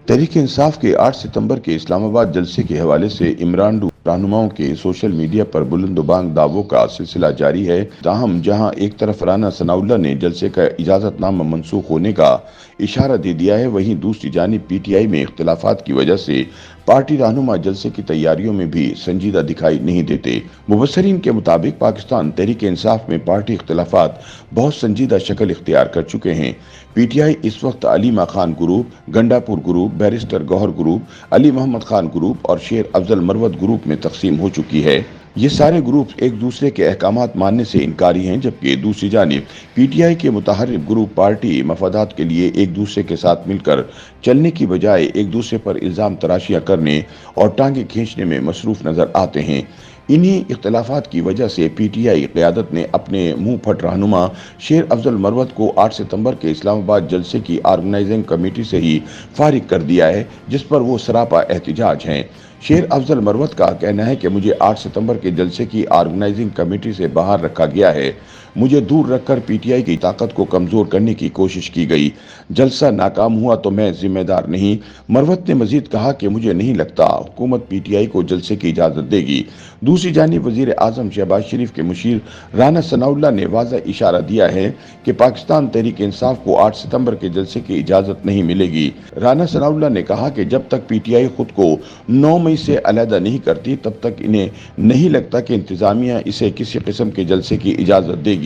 तहरीक इंसाफ के 8 सितंबर के इस्लामाबाद जलसे के हवाले से इमरान रहनुमाओं के सोशल मीडिया पर बुलंदबांग दावों का सिलसिला जारी है। ताहम जहां एक तरफ राना सनाउल्लाह ने जलसे का इजाजतनामा मनसूख होने का इशारा दे दिया है, वहीं दूसरी जानिब पीटीआई में इख्तिलाफात की वजह से पार्टी रहनुमा जलसे की तैयारियों में भी संजीदा दिखाई नहीं देते। मुबस्सरीन के मुताबिक पाकिस्तान तहरीक इंसाफ में पार्टी इख्तिलाफात बहुत संजीदा शक्ल इख्तियार कर चुके हैं। पीटीआई इस वक्त Aleema Khan group, Gandapur group, barrister Gohar group, Ali Mohammad Khan group और शेर अफजल मरवत ग्रुप में तकसीम हो चुकी है। ये सारे ग्रुप एक दूसरे के अहकामात मानने से इनकारी हैं, जबकि दूसरी जानिब पीटीआई के मुतहर्रिब ग्रुप पार्टी मफादात के लिए एक दूसरे के साथ मिलकर चलने की बजाय एक दूसरे पर इल्जाम तराशियां करने और टांगे खींचने में मसरूफ नजर आते हैं। इन्हीं इख्तिलाफात की वजह से पीटीआई क़यादत ने अपने मुंह फट रहनुमा शेर अफजल मरवत को 8 सितंबर के इस्लामाबाद जलसे की ऑर्गेनाइजिंग कमेटी से ही फारिग कर दिया है, जिस पर वो सरापा एहतिजाज हैं। शेर अफजल मरवत का कहना है कि मुझे 8 सितंबर के जलसे की ऑर्गेनाइजिंग कमेटी से बाहर रखा गया है। मुझे दूर रखकर पीटीआई की ताकत को कमजोर करने की कोशिश की गई। जलसा नाकाम हुआ तो मैं जिम्मेदार नहीं। मरवत ने मजीद कहा कि मुझे नहीं लगता हुकूमत पीटीआई को जलसे की इजाजत देगी। दूसरी जानिब वजीर आजम शहबाज शरीफ के मुशीर राना सनाउल्लाह ने वाज़ह इशारा दिया है कि पाकिस्तान तहरीक इंसाफ को 8 सितंबर के जलसे की इजाजत नहीं मिलेगी। राना सनाउल्लाह ने कहा कि जब तक पीटीआई खुद को 9 मई से अलहदा नहीं करती, तब तक इन्हें नहीं लगता कि इंतजामिया इसे किसी किस्म के जलसे की इजाजत देगी।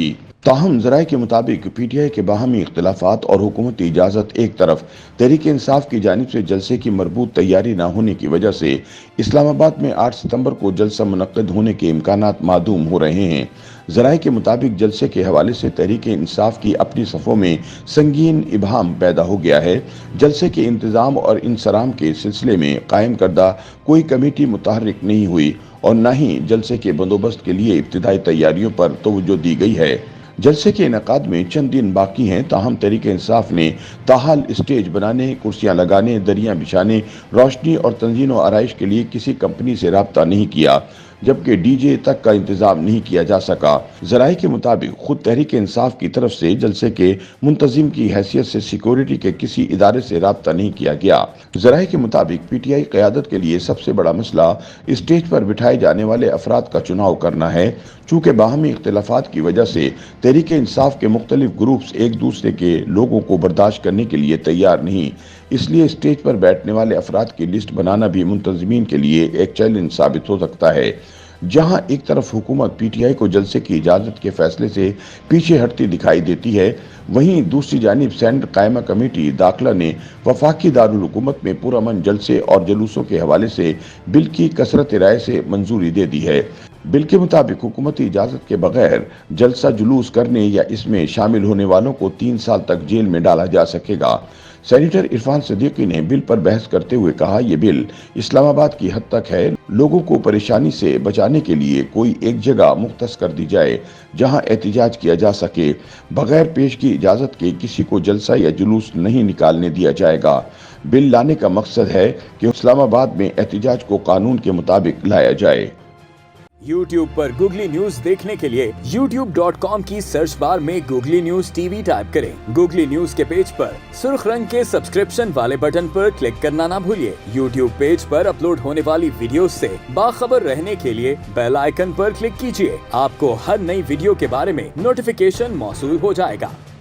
ताहम ज़राए के मुताबिक पीटीआई के बाहमी इख्तिलाफात और हुकूमती इजाज़त एक तरफ, तहरीक इंसाफ की जानिब से जलसे की मरबूत तैयारी न होने की वजह से इस्लामाबाद में 8 सितंबर को जलसा मुनक्किद होने के इम्कानात मादूम हो रहे हैं। ज़राए के मुताबिक जलसे के हवाले से तहरीक इंसाफ की अपनी सफ़ों में संगीन इबहम पैदा हो गया है। जलसे के इंतज़ाम और इंसराम के सिलसिले में कायम करदा कोई कमेटी मुतहर्रिक नहीं हुई और न ही जलसे के बंदोबस्त के लिए इब्तिदाई तैयारियों पर तवज्जो दी गई है। जलसे के इनेकाद में चंद दिन बाकी हैं, ताहम तहरीक इंसाफ ने ताहाल स्टेज बनाने, कुर्सियां लगाने, दरियां बिछाने, रोशनी और तंजीम व आराइश के लिए किसी कंपनी से राब्ता नहीं किया, जबकि डीजे तक का इंतजाम नहीं किया जा सका। ज़राए के मुताबिक खुद तहरीक इंसाफ की तरफ से जलसे के मुंतजिम की हैसियत से सिक्योरिटी के किसी इदारे से राब्ता नहीं किया गया। ज़राए के मुताबिक पीटीआई क़यादत के लिए सबसे बड़ा मसला स्टेज पर बिठाए जाने वाले अफराद का चुनाव करना है। चूँकि बाहमी इख्तिलाफात की वजह से तहरीक इंसाफ के मुख्तलिफ ग्रुप्स एक दूसरे के लोगों को बर्दाश्त करने के लिए तैयार नहीं, इसलिए स्टेज पर बैठने वाले अफराद की लिस्ट बनाना भी मुंतजिमीन के लिए एक चैलेंज साबित हो सकता है। जहां एक तरफ हुकूमत पीटीआई को जलसे की इजाज़त के फैसले से पीछे हटती दिखाई देती है, वहीं दूसरी जानिब सेंटर कायमा कमेटी दाखिला ने वफाकी दारुल हुकूमत में पुरअमन जलसे और जुलूसों के हवाले से बिल की कसरत राय से मंजूरी दे दी है। बिल के मुताबिक हुकूमती इजाज़त के बगैर जलसा जुलूस करने या इसमें शामिल होने वालों को 3 साल तक जेल में डाला जा सकेगा। सेनेटर इरफान सिद्दीकी ने बिल पर बहस करते हुए कहा, यह बिल इस्लामाबाद की हद तक है। लोगों को परेशानी से बचाने के लिए कोई एक जगह मुख्तस कर दी जाए जहां एहतिजाज किया जा सके। बगैर पेश की इजाज़त के किसी को जलसा या जुलूस नहीं निकालने दिया जाएगा। बिल लाने का मकसद है कि इस्लामाबाद में एहतिजाज को कानून के मुताबिक लाया जाए। YouTube पर गूगली न्यूज देखने के लिए youtube.com की सर्च बार में गूगली न्यूज टीवी टाइप करें। गूगली न्यूज के पेज पर सुर्ख रंग के सब्सक्रिप्शन वाले बटन पर क्लिक करना ना भूलिए। YouTube पेज पर अपलोड होने वाली वीडियो से बाखबर रहने के लिए बेल आइकन पर क्लिक कीजिए। आपको हर नई वीडियो के बारे में नोटिफिकेशन मौसूल हो जाएगा।